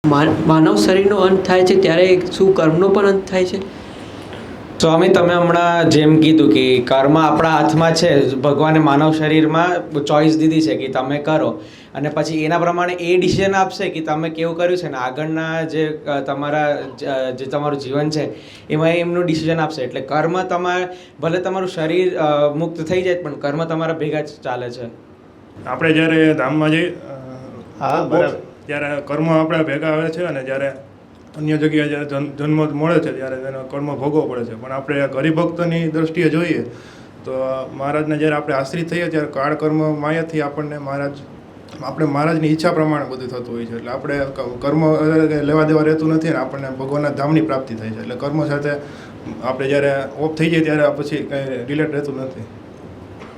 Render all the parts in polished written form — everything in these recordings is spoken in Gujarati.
માનવ શરીરનો અંત થાય છે ત્યારે શું કર્મનો પણ અંત થાય છે? સ્વામી, તમે હમણાં જેમ કીધું કે કર્મ આપણા હાથમાં છે, ભગવાને માનવ શરીરમાં ચોઈસ દીધી છે કે તમે કરો, અને પછી એના પ્રમાણે એ ડિસિઝન આપશે કે તમે કેવું કર્યું છે ને આગળના જે તમારું જીવન છે એમાં એમનું ડિસિઝન આપશે. એટલે કર્મ તમારે ભલે તમારું શરીર મુક્ત થઈ જાય પણ કર્મ તમારા ભેગા જ ચાલે છે. આપણે જ્યારે ધામમાં જઈએ બરાબર. ત્યારે કર્મ આપણે ભેગા આવે છે, અને જ્યારે અન્ય જગ્યાએ જ્યારે જન્મ મળે છે ત્યારે તેનો કર્મ ભોગવવો પડે છે. પણ આપણે હરિભક્તની દ્રષ્ટિએ જોઈએ તો મહારાજને જ્યારે આપણે આશ્રિત થઈએ ત્યારે કાળ કર્મ માયાથી આપણે મહારાજની ઈચ્છા પ્રમાણે બધું થતું હોય છે. એટલે આપણે કર્મ લેવા દેવા રહેતું નથી, અને આપણને ભગવાનના ધામની પ્રાપ્તિ થાય છે. એટલે કર્મ સાથે આપણે જ્યારે ઓફ થઈ જાય ત્યારે પછી કંઈ રિલેટ રહેતું નથી.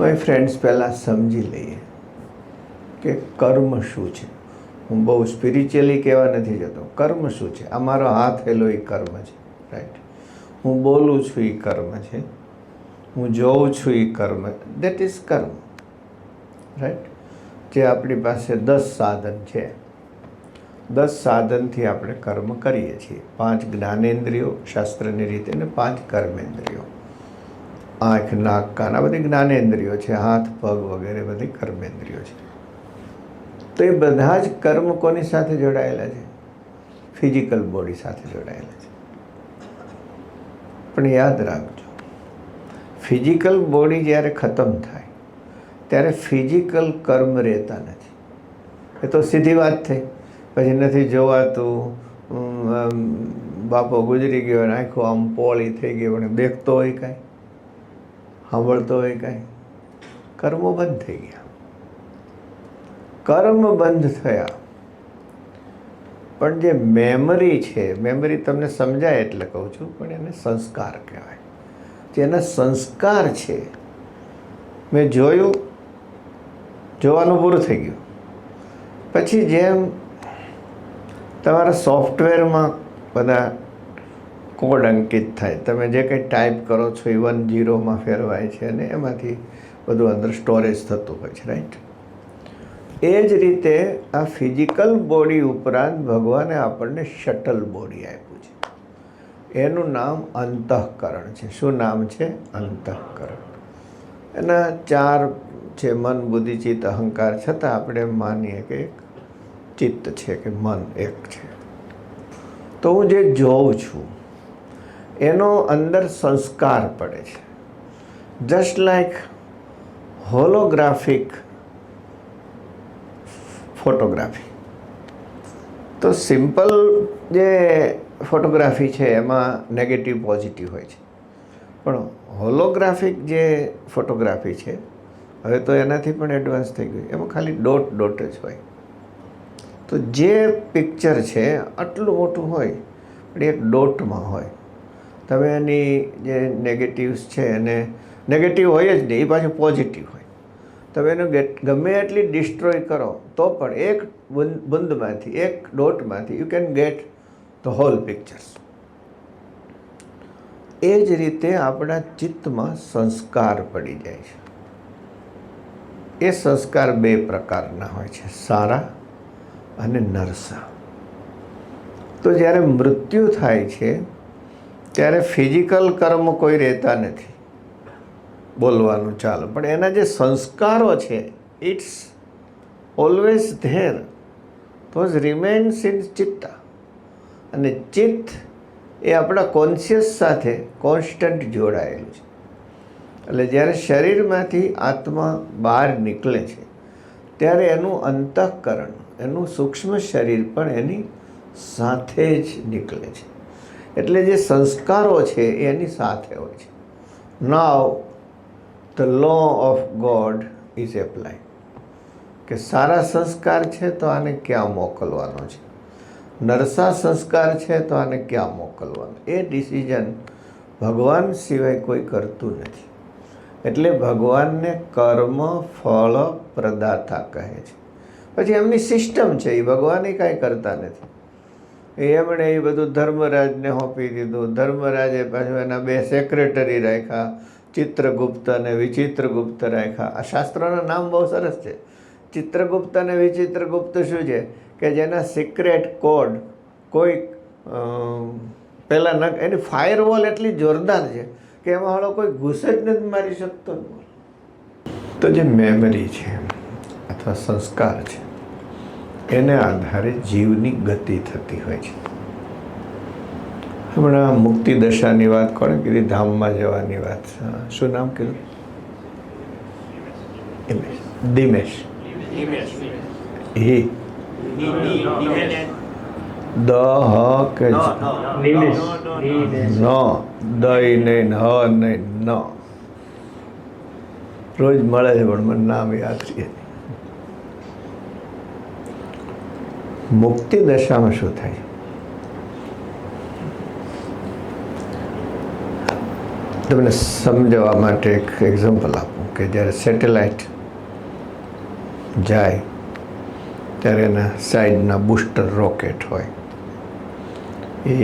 માય ફ્રેન્ડ્સ, પહેલાં સમજી લઈએ કે કર્મ શું છે. હું બહુ સ્પિરિચ્યુઅલી કહેવા નથી જતો. કર્મ શું છે? આ મારો હાથ હેલો એ કર્મ છે, રાઈટ. હું બોલું છું એ કર્મ છે, હું જોઉં છું એ કર્મ, દેટ ઇઝ કર્મ, રાઈટ. જે આપણી પાસે 10 સાધન છે, 10 સાધનથી આપણે કર્મ કરીએ છીએ. 5 જ્ઞાનેન્દ્રિયો શાસ્ત્રની રીતે ને 5 કર્મેન્દ્રિયો. આંખ, નાક, કાન, આ બધી જ્ઞાનેન્દ્રિયો છે. હાથ, પગ વગેરે બધી કર્મેન્દ્રિયો છે. તો એ બધા જ કર્મ કોની સાથે જોડાયેલા છે? ફિઝિકલ બોડી સાથે જોડાયેલા છે. પણ યાદ રાખજો, ફિઝિકલ બોડી જ્યારે ખતમ થાય ત્યારે ફિઝિકલ કર્મ રહેતા નથી. એ તો સીધી વાત થઈ. પછી નથી જોવાતું, બાપો ગુજરી ગયો અને આંખો આમ પોળી થઈ ગઈ, પણ દેખતો હોય કાંઈ, સાંભળતો હોય કાંઈ, કર્મો બંધ થઈ ગયા. કર્મ બંધ થયા પણ જે મેમરી છે, મેમરી તમને સમજાય એટલે કહું છું, પણ એને સંસ્કાર કહેવાય. જેના સંસ્કાર છે, મેં જોયું, જોવાનું પૂરું થઈ ગયું. પછી જેમ તમારા સોફ્ટવેરમાં બધા કોડ અંકિત થાય, તમે જે કંઈ ટાઈપ કરો છો એ 1 0 ફેરવાય છે, અને એમાંથી બધું અંદર સ્ટોરેજ થતું હોય છે, રાઈટ. એ જ રીતે આ ફિઝિકલ બોડી ઉપરાંત ભગવાને આપણને શટલ બોડી આપ્યું છે. એનું નામ અંતઃકરણ છે. શું નામ છે? અંતઃકરણ. એના 4 છે: મન, બુદ્ધિ, ચિત્ત, અહંકાર. છતાં આપણે માનીએ કે એક ચિત્ત છે, કે મન એક છે. તો હું જે જોઉં છું એનો અંદર સંસ્કાર પડે છે. Just like holographic photography. તો સિમ્પલ જે ફોટોગ્રાફી છે એમાં નેગેટિવ પોઝિટિવ હોય છે, પણ હોલોગ્રાફિક જે ફોટોગ્રાફી છે, હવે તો એનાથી પણ એડવાન્સ થઈ ગયું, એમાં ખાલી ડોટ જ હોય. તો જે પિક્ચર છે આટલું મોટું હોય પણ એક ડોટમાં હોય. તમે એની જે નેગેટિવ્સ છે એને નેગેટિવ હોય જ નહીં, એ પાછું પોઝિટિવ હોય. તમે એને ગમે એટલી ડિસ્ટ્રોય કરો તો પણ એક બુંદમાંથી, એક ડોટમાંથી you can get the whole pictures. એ જ રીતે આપણા ચિત્તમાં સંસ્કાર પડી જાય છે. એ સંસ્કાર 2 પ્રકારના હોય છે, સારા અને નરસા. તો જ્યારે મૃત્યુ થાય છે ત્યારે ફિઝિકલ કર્મ કોઈ રહેતા નથી, બોલવાનું ચાલો, પણ એના જે સંસ્કારો છે it's always there, those remains in ચિત્તા. અને ચિત્ત એ આપણા કોન્શિયસ સાથે કોન્સ્ટન્ટ જોડાયેલું છે. એટલે જ્યારે શરીરમાંથી આત્મા બહાર નીકળે છે ત્યારે એનું અંતઃકરણ, એનું સૂક્ષ્મ શરીર પણ એની સાથે જ નીકળે છે. એટલે જે સંસ્કારો છે એ એની સાથે હોય છે. Now the law of God is applied. કે સારા સંસ્કાર છે તો આને ક્યાં મોકલવાનો છે, નરસા સંસ્કાર છે તો આને ક્યાં મોકલવાનો, એ ડિસિઝન ભગવાન સિવાય કોઈ કરતું નથી. એટલે ભગવાનને કર્મ ફળ પ્રદાતા કહે છે. પછી એમની સિસ્ટમ છે, એ ભગવાને કાંઈ કરતા નથી. એમણે એ બધું ધર્મરાજને સોંપી દીધું. ધર્મરાજે પાછું એના 2 સેક્રેટરી રાખ્યા, ચિત્રગુપ્ત અને વિચિત્રગુપ્ત રાખ્યા. આ શાસ્ત્રોના નામ બહુ સરસ છે. ચિત્રગુપ્ત અને વિચિત્રગુપ્ત શું છે કે જેના સિક્રેટ કોડ કોઈ પહેલાં ન, એની ફાયરવોલ એટલી જોરદાર છે કે એમાં હાલો કોઈ ઘૂસ જ નથી મારી શકતો. તો જે મેમરી છે અથવા સંસ્કાર છે એને આધારે જીવની ગતિ થતી હોય છે. હમણાં મુક્તિ દશાની વાત કોણે કીધી? ધામમાં જવાની વાત. શું નામ કીધું? દિમેશ. એ દ હ કે ન, દઈ નહીં, હ નહીં, ન. રોજ મળે છે પણ મને નામ યાદ છે. મુક્તિ દશામાં શું થાય? તમને સમજાવવા માટે એક એક્ઝામ્પલ આપું કે જ્યારે સેટેલાઇટ જાય ત્યારે એના સાઈડના બૂસ્ટર રોકેટ હોય, એ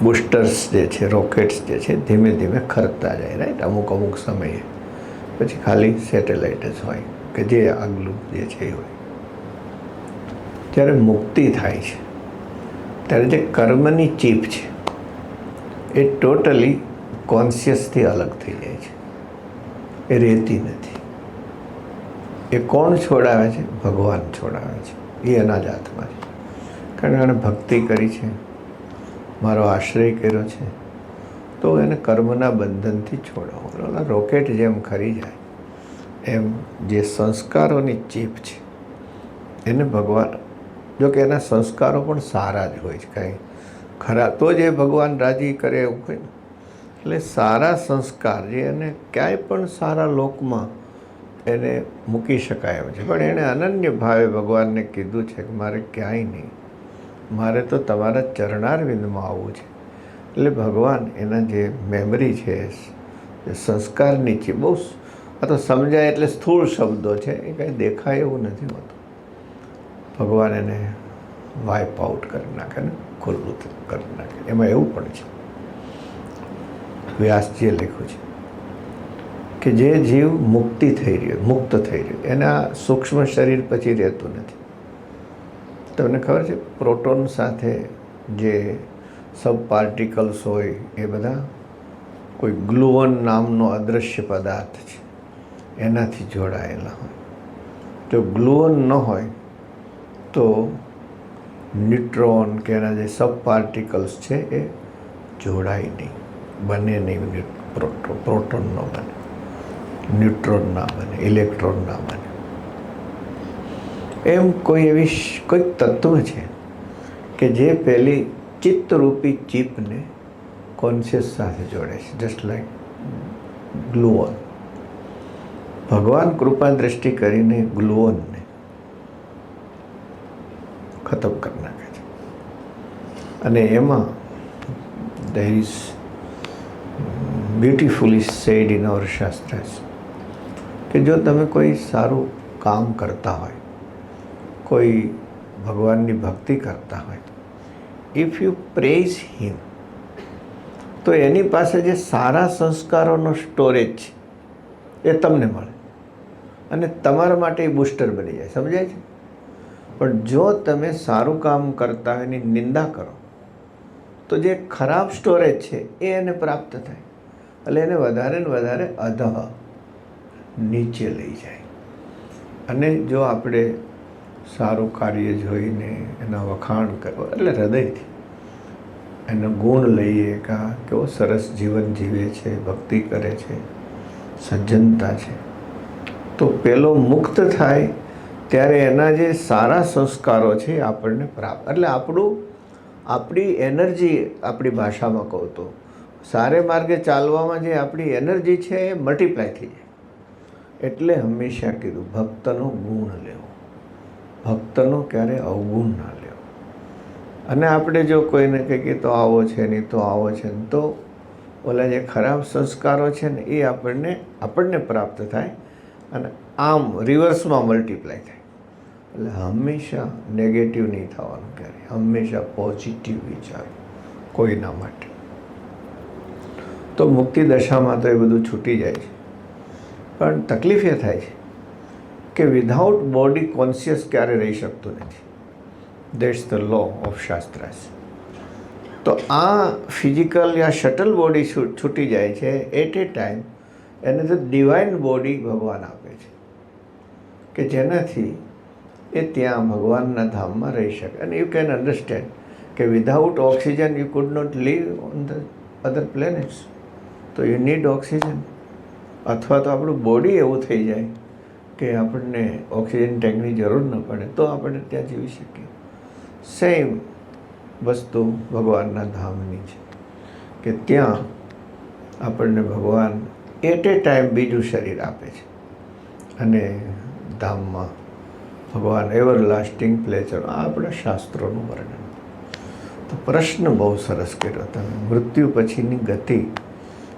બૂસ્ટર્સ જે છે, રોકેટ્સ જે છે, ધીમે ધીમે ખરતા જાય, રાઈટ? અમુક અમુક સમયે પછી ખાલી સેટેલાઇટ જ હોય કે જે આગલું જે છે એ હોય. જ્યારે મુક્તિ થાય છે ત્યારે જે કર્મની ચીપ છે એ ટોટલી કોન્શિયસથી અલગ થઈ જાય છે, એ રહેતી નથી. એ કોણ છોડાવે છે? ભગવાન છોડાવે છે. એ એના જ હાથમાં છે. કારણ કે એણે ભક્તિ કરી છે, મારો આશ્રય કર્યો છે, તો એને કર્મના બંધનથી છોડાવો. રોકેટ જેમ ખરી જાય એમ જે સંસ્કારોની ચીપ છે એને ભગવાન, જો કે એના સંસ્કારો પણ સારા જ હોય છે, કાંઈ ખરા તો જ એ ભગવાન રાજી કરે એવું હોય ને. એટલે સારા સંસ્કાર જે એને ક્યાંય પણ સારા લોકમાં એને મૂકી શકાય એમ છે, પણ એણે અનન્ય ભાવે ભગવાનને કીધું છે કે મારે ક્યાંય નહીં, મારે તો તમારા ચરણારવિંદમાં આવવું છે. એટલે ભગવાન એના જે મેમરી છે, જે સંસ્કારની છે, બહુ આ તો સમજાય એટલે સ્થૂળ શબ્દો છે, એ કાંઈ દેખાય એવું નથી હોતું. ભગવાન એને વાઇપ આઉટ કરી નાખે ને ખુલ્લું કરી નાખે. એમાં એવું પણ છે, વ્યાસજીએ લખ્યું છે કે જે જીવ મુક્તિ થઈ રહ્યો, મુક્ત થઈ રહ્યો, એના સૂક્ષ્મ શરીર પછી રહેતું નથી. તમને ખબર છે પ્રોટોન સાથે જે સબ પાર્ટિકલ્સ હોય એ બધા કોઈ ગ્લુઓન નામનો અદૃશ્ય પદાર્થ છે એનાથી જોડાયેલા હોય. જો ગ્લુઓન ન હોય તો ન્યુટ્રોન કે એના જે સબ પાર્ટિકલ્સ છે એ જોડાય નહીં, બને નહીં. પ્રોટોન ન બને, ન્યુટ્રોન ના બને, ઇલેક્ટ્રોન ના બને. એમ કોઈ એવી કોઈક તત્વ છે કે જે પેલી ચિત્તરૂપી ચીપને કોન્શિયસ સાથે જોડે છે, જસ્ટ લાઈક ગ્લુઓન. ભગવાન કૃપા દ્રષ્ટિ કરીને ગ્લુઓનને ખતમ કરી નાખે છે. અને એમાં there is beautifully said in our શાસ્ત્રાસ કે જો તમે કોઈ સારું કામ કરતા હોય, કોઈ ભગવાનની ભક્તિ કરતા હોય, ઇફ યુ પ્રેઝ હિમ, તો એની પાસે જે સારા સંસ્કારોનો સ્ટોરેજ છે એ તમને મળે અને તમારા માટે એ બૂસ્ટર બની જાય. સમજાય છે? પણ જો તમે સારું કામ કરતા હોય એની નિંદા કરો તો જે ખરાબ સ્ટોરેજ છે એ એને પ્રાપ્ત થાય, એટલે એને વધારે ને વધારે અધઃ નીચે લઈ જાય. અને જો આપણે સારું કાર્ય જોઈને એના વખાણ કરવા, એટલે હૃદયથી એનો ગુણ લઈએ કે આ કેવો સરસ જીવન જીવે છે, ભક્તિ કરે છે, સજ્જનતા છે, તો પેલો મુક્ત થાય ત્યારે એના જે સારા સંસ્કારો છે એ આપણને પ્રાપ્ત, એટલે આપણી એનર્જી, આપણી ભાષામાં કહું તો સારે માર્ગે ચાલવામાં જે આપણી એનર્જી છે એ મલ્ટીપ્લાય થઈ જાય. એટલે હંમેશા કીધું ભક્તનો ગુણ લેવો, ભક્તનો ક્યારે અવગુણ ના લેવો. અને આપણે જો કોઈને કહીએ તો આવો છે નહીં, તો આવો છે ને, તો ઓલા જે ખરાબ સંસ્કારો છે ને એ આપણને પ્રાપ્ત થાય અને આમ રિવર્સમાં મલ્ટીપ્લાય થાય. એટલે હંમેશા નેગેટિવ નહીં થવાનું ક્યારે, હંમેશા પોઝિટિવ વિચાર કોઈના માટે. તો મુક્તિ દશામાં તો એ બધું છૂટી જાય છે, પણ તકલીફ એ થાય છે કે વિધાઉટ બોડી કોન્શિયસ ક્યારે રહી શકતું નથી. દેટ્સ ધ લો ઓફ શાસ્ત્રાસ. તો આ ફિઝિકલ યા શટલ બોડી છૂટી જાય છે એટ એ ટાઈમ એને તો ડિવાઇન બોડી ભગવાન આપે છે કે જેનાથી એ ત્યાં ભગવાનના ધામમાં રહી શકે. અને યુ કેન અન્ડરસ્ટેન્ડ કે without oxygen you could not live on the other planets. તો યુ નીડ ઓક્સિજન. અથવા તો આપણું બોડી એવું થઈ જાય કે આપણને ઓક્સિજન ટેન્કની જરૂર ન પડે તો આપણે ત્યાં જીવી શકીએ. સેમ વસ્તુ ભગવાનના ધામની છે કે ત્યાં આપણને ભગવાન એટ એ ટાઈમ બીજું શરીર આપે છે અને ધામમાં ભગવાન એવર લાસ્ટિંગ પ્લેચર. આ આપણા શાસ્ત્રોનું વર્ણન. તો પ્રશ્ન બહુ સરસ કર્યો તમે. મૃત્યુ પછીની ગતિ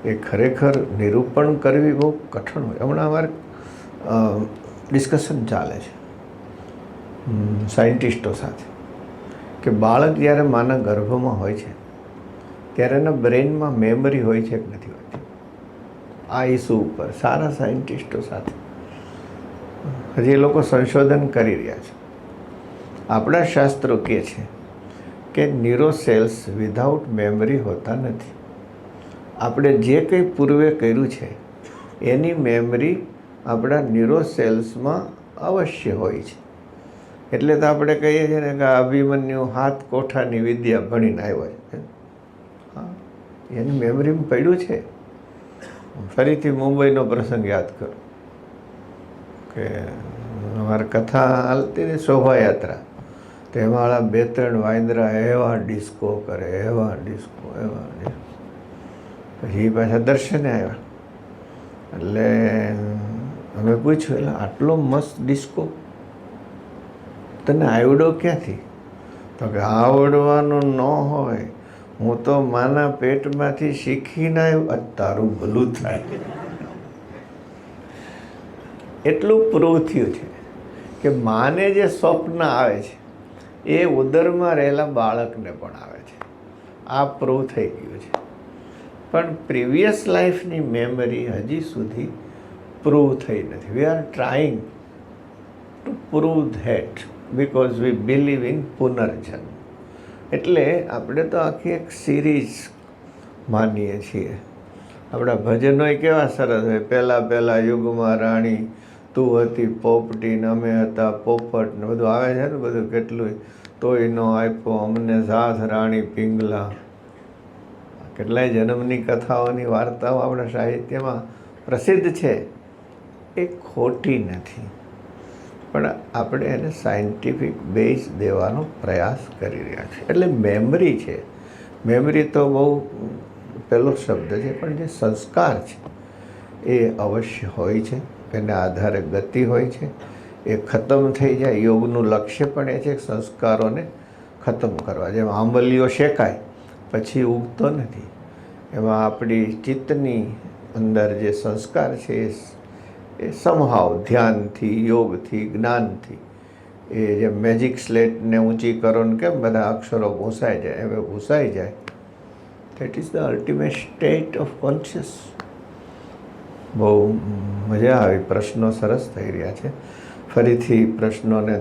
એ ખરેખર નિરૂપણ કરવી બહુ કઠણ હોય. હમણાં અમારે ડિસ્કશન ચાલે છે સાયન્ટિસ્ટો સાથે કે બાળક જ્યારે માના ગર્ભમાં હોય છે ત્યારે એના બ્રેઇનમાં મેમરી હોય છે કે નથી હોતી. આ ઇસ્યુ ઉપર સારા સાયન્ટિસ્ટો સાથે હજી એ લોકો સંશોધન કરી રહ્યા છે. આપણા શાસ્ત્રો કહે છે કે ન્યુરોસેલ્સ વિધાઉટ મેમરી હોતા નથી. આપણે જે કંઈ પૂર્વે કર્યું છે એની મેમરી આપણા ન્યુરોસેલ્સમાં અવશ્ય હોય છે. એટલે તો આપણે કહીએ છીએ ને કે અભિમન્યુ હાથ કોઠાની વિદ્યા ભણીને આવ્યો છે. હા, એની મેમરીમાં પડ્યું છે. ફરીથી મુંબઈનો પ્રસંગ યાદ કરો કે અમારી કથા હાલતી ને શોભાયાત્રા તેમાં 2-3 વાંદરા એવા ડિસ્કો કરે, એવા ડિસ્કો. પછી પાછા દર્શને આવ્યા એટલે અમે પૂછ્યું એટલે આટલો મસ્ત ડિસ્કો તને આવડો ક્યાંથી? તો કે આવડવાનું ન હોય, હું તો માના પેટમાંથી શીખીને આવ્યો. તારું ભલું થાય. એટલું પ્રૂવ થયું છે કે માને જે સ્વપ્ન આવે છે એ ઉદરમાં રહેલા બાળકને પણ આવે છે. આ પ્રૂવ થઈ ગયું છે. પણ પ્રીવિયસ લાઈફની મેમરી હજી સુધી પ્રૂવ થઈ નથી. We are trying to prove that because we believe in પુનર્જન્મ. એટલે આપણે તો આખી એક સિરીઝ માનીએ છીએ. આપણા ભજનોય કેવા સરસ હોય. પહેલાં યુગમાં રાણી તું હતી પોપટી ને અમે હતા પોપટ ને બધું આવે છે ને બધું કેટલું. તોય નો આપ્યો અમને સાથ રાણી પિંગલા. કેટલાય જન્મની કથાઓની વાર્તાઓ આપણા સાહિત્યમાં પ્રસિદ્ધ છે. એ ખોટી નથી, પણ આપણે એને સાયન્ટિફિક બેઝ દેવાનો પ્રયાસ કરી રહ્યા છીએ. એટલે મેમરી છે. મેમરી તો બહુ પહેલો શબ્દ છે, પણ જે સંસ્કાર છે એ અવશ્ય હોય છે. એના આધારે ગતિ હોય છે. એ ખતમ થઈ જાય. યોગનું લક્ષ્ય પણ એ છે કે સંસ્કારોને ખતમ કરવા. જેમ આંબલીઓ શેકાય પછી ઉગતો નથી, એમાં આપણી ચિત્તની અંદર જે સંસ્કાર છે એ સમહાવ ધ્યાનથી, યોગથી, જ્ઞાનથી એ જે મેજિક સ્લેટને ઊંચી કરો ને કેમ બધા અક્ષરો ભૂંસાઈ જાય, હવે ભૂંસાઈ જાય. That is the ultimate state of conscious. બહુ મજા આવી. પ્રશ્નો સરસ થઈ રહ્યા છે. ફરીથી પ્રશ્નોને